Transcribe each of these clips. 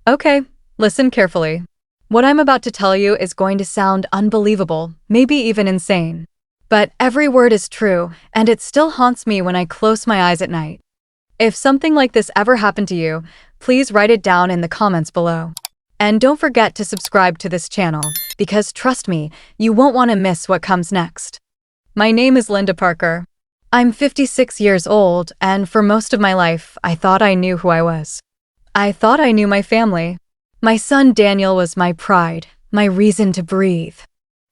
Okay, listen carefully. What I'm about to tell you is going to sound unbelievable, maybe even insane. But every word is true, and it still haunts me when I close my eyes at night. If something like this ever happened to you, please write it down in the comments below. And don't forget to subscribe to this channel, because trust me, you won't want to miss what comes next. My name is Linda Parker. I'm 56 years old, and for most of my life, I thought I knew who I was. I thought I knew my family. My son Daniel was my pride, my reason to breathe.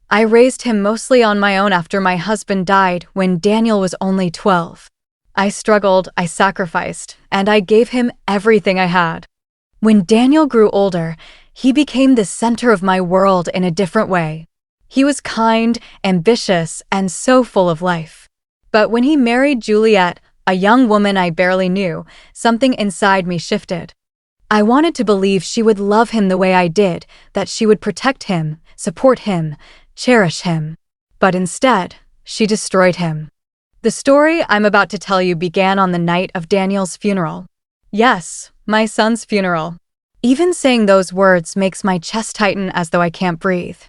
I raised him mostly on my own after my husband died when Daniel was only 12. I struggled, I sacrificed, and I gave him everything I had. When Daniel grew older, he became the center of my world in a different way. He was kind, ambitious, and so full of life. But when he married Juliet, a young woman I barely knew, something inside me shifted. I wanted to believe she would love him the way I did, that she would protect him, support him, cherish him. But instead, she destroyed him. The story I'm about to tell you began on the night of Daniel's funeral. Yes, my son's funeral. Even saying those words makes my chest tighten as though I can't breathe.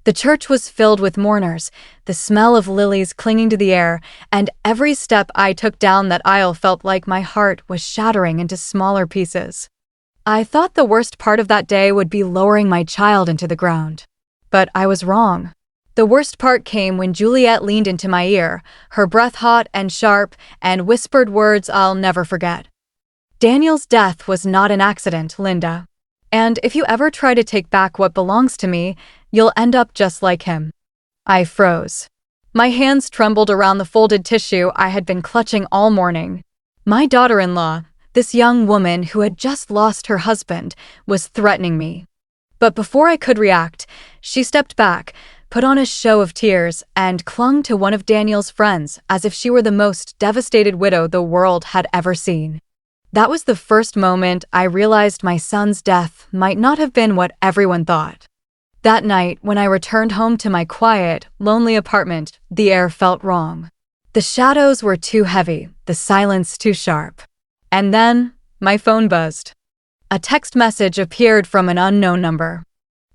The church was filled with mourners, the smell of lilies clinging to the air, and every step I took down that aisle felt like my heart was shattering into smaller pieces. I thought the worst part of that day would be lowering my child into the ground. But I was wrong. The worst part came when Juliet leaned into my ear, her breath hot and sharp, and whispered words I'll never forget. Daniel's death was not an accident, Linda. And if you ever try to take back what belongs to me, you'll end up just like him. I froze. My hands trembled around the folded tissue I had been clutching all morning. My daughter-in-law, this young woman who had just lost her husband, was threatening me. But before I could react, she stepped back, put on a show of tears, and clung to one of Daniel's friends as if she were the most devastated widow the world had ever seen. That was the first moment I realized my son's death might not have been what everyone thought. That night, when I returned home to my quiet, lonely apartment, the air felt wrong. The shadows were too heavy, the silence too sharp. And then, my phone buzzed. A text message appeared from an unknown number.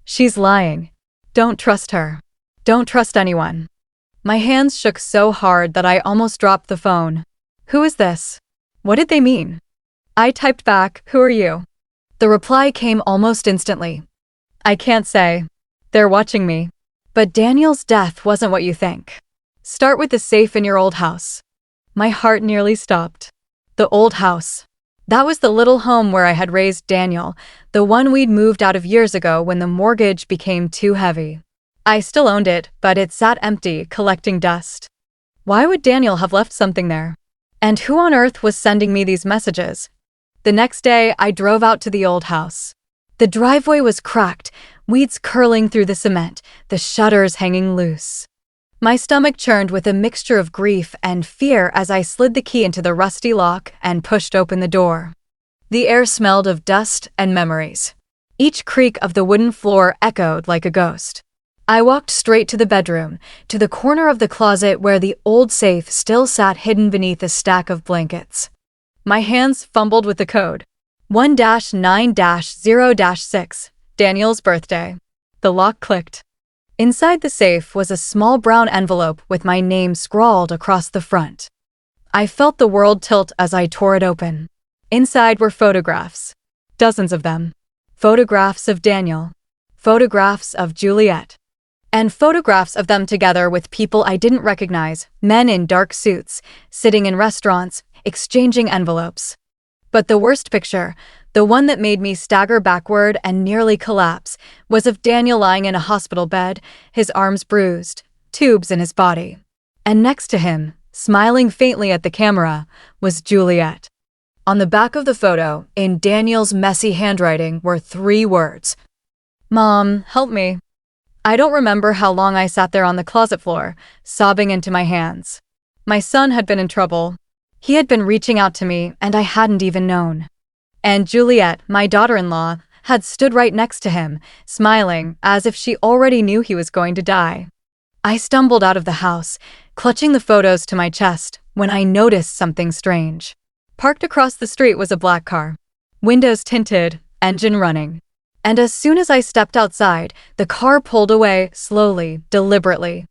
She's lying. Don't trust her. Don't trust anyone. My hands shook so hard that I almost dropped the phone. Who is this? What did they mean? I typed back, who are you? The reply came almost instantly. I can't say. They're watching me. But Daniel's death wasn't what you think. Start with the safe in your old house. My heart nearly stopped. The old house. That was the little home where I had raised Daniel, the one we'd moved out of years ago when the mortgage became too heavy. I still owned it, but it sat empty, collecting dust. Why would Daniel have left something there? And who on earth was sending me these messages? The next day, I drove out to the old house. The driveway was cracked, weeds curling through the cement, the shutters hanging loose. My stomach churned with a mixture of grief and fear as I slid the key into the rusty lock and pushed open the door. The air smelled of dust and memories. Each creak of the wooden floor echoed like a ghost. I walked straight to the bedroom, to the corner of the closet where the old safe still sat hidden beneath a stack of blankets. My hands fumbled with the code. 1-9-0-6, Daniel's birthday. The lock clicked. Inside the safe was a small brown envelope with my name scrawled across the front. I felt the world tilt as I tore it open. Inside were photographs. Dozens of them. Photographs of Daniel. Photographs of Juliet. And photographs of them together with people I didn't recognize, men in dark suits, sitting in restaurants, exchanging envelopes. But the worst picture, the one that made me stagger backward and nearly collapse, was of Daniel lying in a hospital bed, his arms bruised, tubes in his body. And next to him, smiling faintly at the camera, was Juliet. On the back of the photo, in Daniel's messy handwriting, were 3 words. Mom, help me. I don't remember how long I sat there on the closet floor, sobbing into my hands. My son had been in trouble. He had been reaching out to me, and I hadn't even known. And Juliet, my daughter-in-law, had stood right next to him, smiling, as if she already knew he was going to die. I stumbled out of the house, clutching the photos to my chest, when I noticed something strange. Parked across the street was a black car. Windows tinted, engine running. And as soon as I stepped outside, the car pulled away, slowly, deliberately.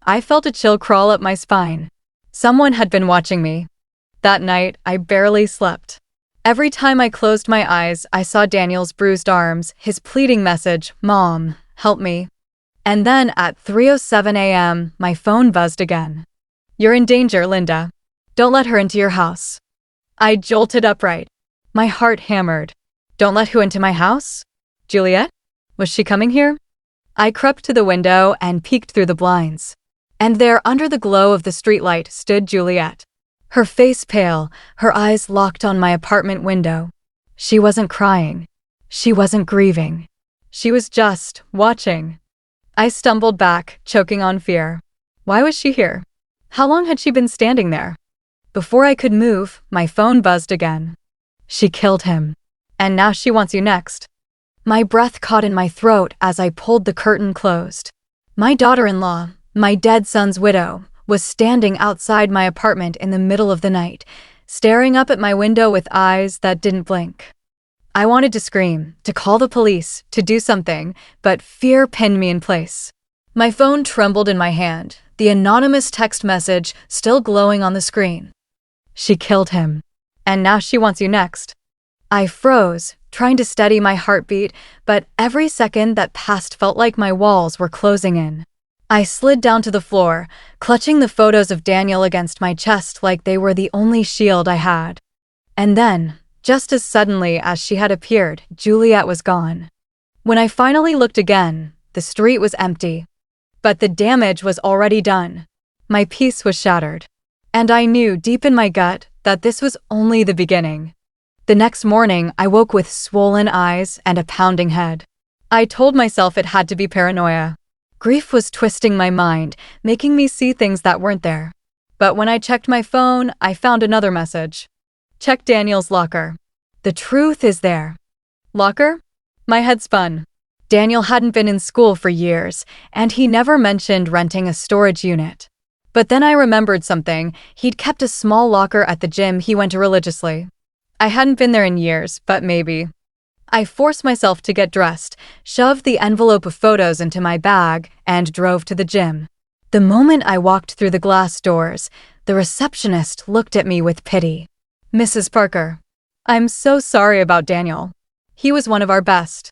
I felt a chill crawl up my spine. Someone had been watching me. That night, I barely slept. Every time I closed my eyes, I saw Daniel's bruised arms, his pleading message, "Mom, help me." And then at 3:07 a.m., my phone buzzed again. "You're in danger, Linda. Don't let her into your house." I jolted upright. My heart hammered. Don't let who into my house? Juliet? Was she coming here? I crept to the window and peeked through the blinds. And there, under the glow of the streetlight, stood Juliet. Her face pale, her eyes locked on my apartment window. She wasn't crying. She wasn't grieving. She was just watching. I stumbled back, choking on fear. Why was she here? How long had she been standing there? Before I could move, my phone buzzed again. She killed him. And now she wants you next. My breath caught in my throat as I pulled the curtain closed. My daughter-in-law, my dead son's widow, was standing outside my apartment in the middle of the night, staring up at my window with eyes that didn't blink. I wanted to scream, to call the police, to do something, but fear pinned me in place. My phone trembled in my hand, the anonymous text message still glowing on the screen. She killed him. And now she wants you next. I froze, trying to steady my heartbeat, but every second that passed felt like my walls were closing in. I slid down to the floor, clutching the photos of Daniel against my chest like they were the only shield I had. And then, just as suddenly as she had appeared, Juliet was gone. When I finally looked again, the street was empty. But the damage was already done. My peace was shattered. And I knew deep in my gut that this was only the beginning. The next morning, I woke with swollen eyes and a pounding head. I told myself it had to be paranoia. Grief was twisting my mind, making me see things that weren't there. But when I checked my phone, I found another message. Check Daniel's locker. The truth is there. Locker? My head spun. Daniel hadn't been in school for years, and he never mentioned renting a storage unit. But then I remembered something. He'd kept a small locker at the gym he went to religiously. I hadn't been there in years, but maybe. I forced myself to get dressed, shoved the envelope of photos into my bag, and drove to the gym. The moment I walked through the glass doors, the receptionist looked at me with pity. "Mrs. Parker, I'm so sorry about Daniel. He was one of our best."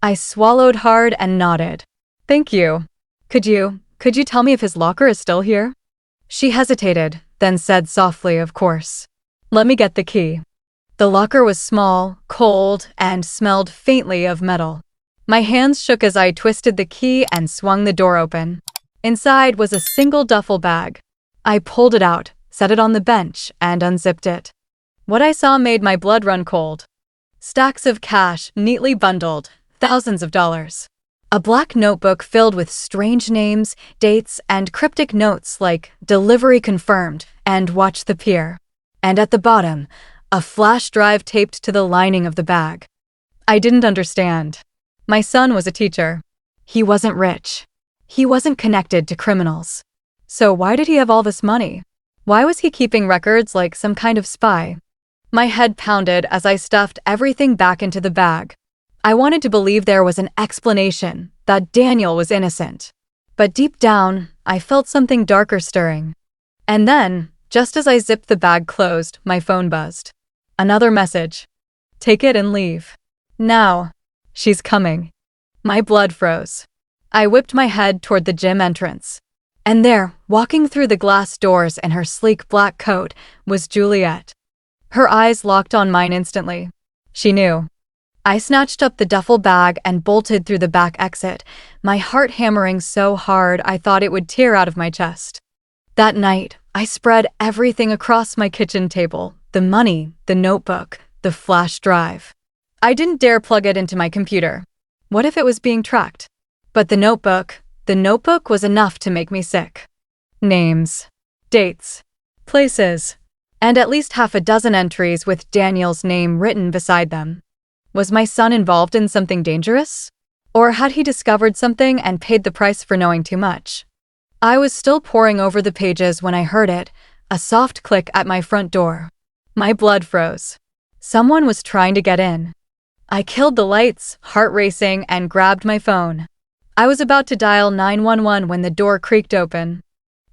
I swallowed hard and nodded. "Thank you. Could you tell me if his locker is still here?" She hesitated, then said softly, "Of course. Let me get the key." The locker was small, cold, and smelled faintly of metal. My hands shook as I twisted the key and swung the door open. Inside was a single duffel bag. I pulled it out, set it on the bench, and unzipped it. What I saw made my blood run cold. Stacks of cash, neatly bundled, thousands of dollars. A black notebook filled with strange names, dates, and cryptic notes like "Delivery confirmed" and "Watch the pier." And at the bottom, a flash drive taped to the lining of the bag. I didn't understand. My son was a teacher. He wasn't rich. He wasn't connected to criminals. So why did he have all this money? Why was he keeping records like some kind of spy? My head pounded as I stuffed everything back into the bag. I wanted to believe there was an explanation, that Daniel was innocent. But deep down, I felt something darker stirring. And then, just as I zipped the bag closed, my phone buzzed. Another message. "Take it and leave. Now. She's coming." My blood froze. I whipped my head toward the gym entrance. And there, walking through the glass doors in her sleek black coat, was Juliet. Her eyes locked on mine instantly. She knew. I snatched up the duffel bag and bolted through the back exit, my heart hammering so hard I thought it would tear out of my chest. That night, I spread everything across my kitchen table. The money, the notebook, the flash drive. I didn't dare plug it into my computer. What if it was being tracked? But the notebook was enough to make me sick. Names, dates, places, and at least half a dozen entries with Daniel's name written beside them. Was my son involved in something dangerous? Or had he discovered something and paid the price for knowing too much? I was still poring over the pages when I heard it, a soft click at my front door. My blood froze. Someone was trying to get in. I killed the lights, heart racing, and grabbed my phone. I was about to dial 911 when the door creaked open.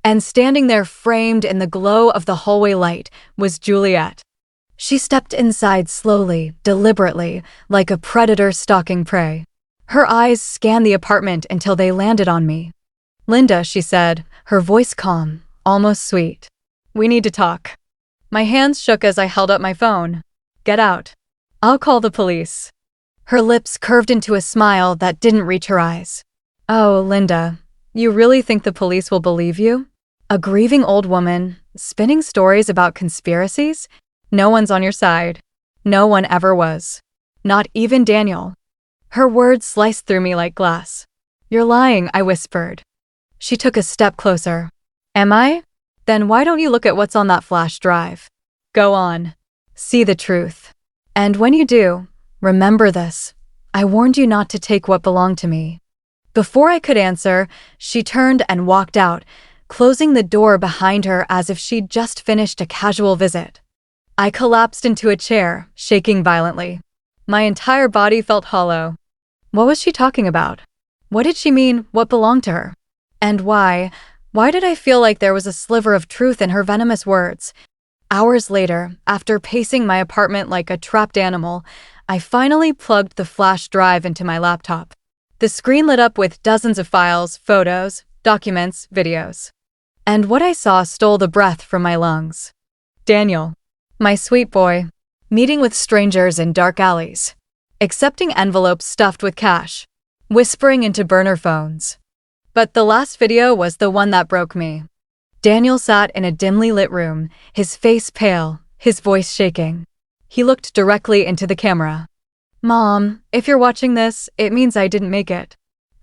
And standing there framed in the glow of the hallway light was Juliet. She stepped inside slowly, deliberately, like a predator stalking prey. Her eyes scanned the apartment until they landed on me. "Linda," she said, her voice calm, almost sweet. "We need to talk." My hands shook as I held up my phone. "Get out. I'll call the police." Her lips curved into a smile that didn't reach her eyes. "Oh, Linda, you really think the police will believe you? A grieving old woman, spinning stories about conspiracies? No one's on your side. No one ever was. Not even Daniel." Her words sliced through me like glass. "You're lying," I whispered. She took a step closer. "Am I? Then why don't you look at what's on that flash drive? Go on. See the truth. And when you do, remember this. I warned you not to take what belonged to me." Before I could answer, she turned and walked out, closing the door behind her as if she'd just finished a casual visit. I collapsed into a chair, shaking violently. My entire body felt hollow. What was she talking about? What did she mean, what belonged to her? And why did I feel like there was a sliver of truth in her venomous words? Hours later, after pacing my apartment like a trapped animal, I finally plugged the flash drive into my laptop. The screen lit up with dozens of files, photos, documents, videos. And what I saw stole the breath from my lungs. Daniel, my sweet boy, meeting with strangers in dark alleys, accepting envelopes stuffed with cash, whispering into burner phones. But the last video was the one that broke me. Daniel sat in a dimly lit room, his face pale, his voice shaking. He looked directly into the camera. "Mom, if you're watching this, it means I didn't make it.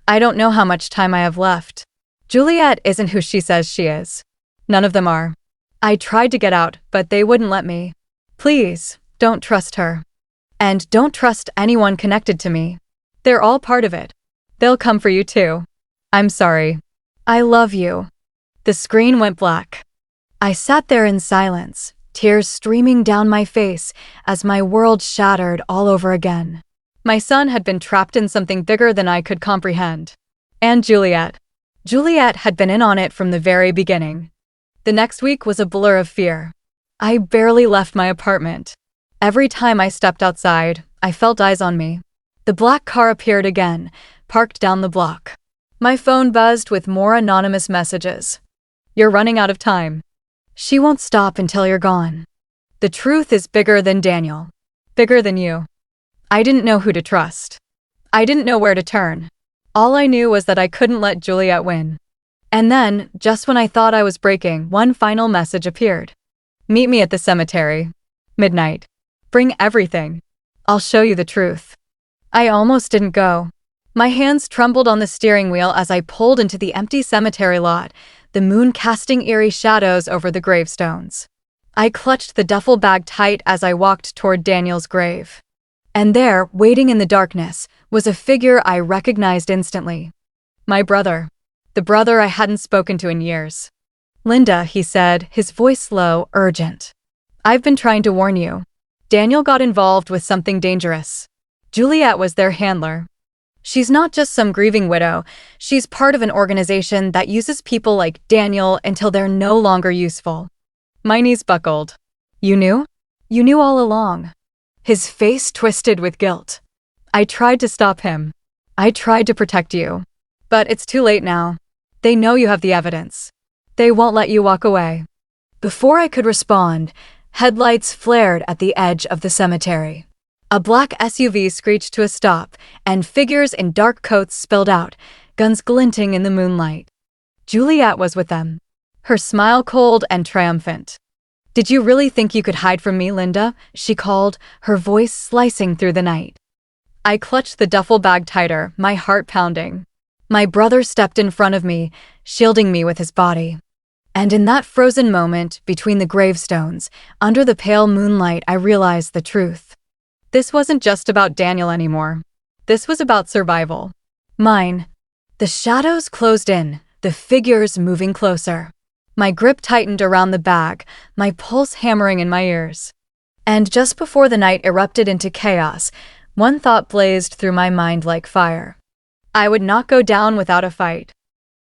I don't know how much time I have left. Juliet isn't who she says she is. None of them are. I tried to get out, but they wouldn't let me. Please, don't trust her. And don't trust anyone connected to me. They're all part of it. They'll come for you too. I'm sorry. I love you." The screen went black. I sat there in silence, tears streaming down my face as my world shattered all over again. My son had been trapped in something bigger than I could comprehend. And Juliet. Juliet had been in on it from the very beginning. The next week was a blur of fear. I barely left my apartment. Every time I stepped outside, I felt eyes on me. The black car appeared again, parked down the block. My phone buzzed with more anonymous messages. "You're running out of time. She won't stop until you're gone. The truth is bigger than Daniel. Bigger than you." I didn't know who to trust. I didn't know where to turn. All I knew was that I couldn't let Juliet win. And then, just when I thought I was breaking, one final message appeared. "Meet me at the cemetery. Midnight. Bring everything. I'll show you the truth." I almost didn't go. My hands trembled on the steering wheel as I pulled into the empty cemetery lot, the moon casting eerie shadows over the gravestones. I clutched the duffel bag tight as I walked toward Daniel's grave. And there, waiting in the darkness, was a figure I recognized instantly. My brother. The brother I hadn't spoken to in years. "Linda," he said, his voice low, urgent. "I've been trying to warn you. Daniel got involved with something dangerous. Juliet was their handler. She's not just some grieving widow, she's part of an organization that uses people like Daniel until they're no longer useful." My knees buckled. "You knew? You knew all along." His face twisted with guilt. "I tried to stop him. I tried to protect you. But it's too late now. They know you have the evidence. They won't let you walk away." Before I could respond, headlights flared at the edge of the cemetery. A black SUV screeched to a stop, and figures in dark coats spilled out, guns glinting in the moonlight. Juliet was with them, her smile cold and triumphant. "Did you really think you could hide from me, Linda?" she called, her voice slicing through the night. I clutched the duffel bag tighter, my heart pounding. My brother stepped in front of me, shielding me with his body. And in that frozen moment, between the gravestones, under the pale moonlight, I realized the truth. This wasn't just about Daniel anymore. This was about survival. Mine. The shadows closed in, the figures moving closer. My grip tightened around the bag, my pulse hammering in my ears. And just before the night erupted into chaos, One thought blazed through my mind like fire. I would not go down without a fight.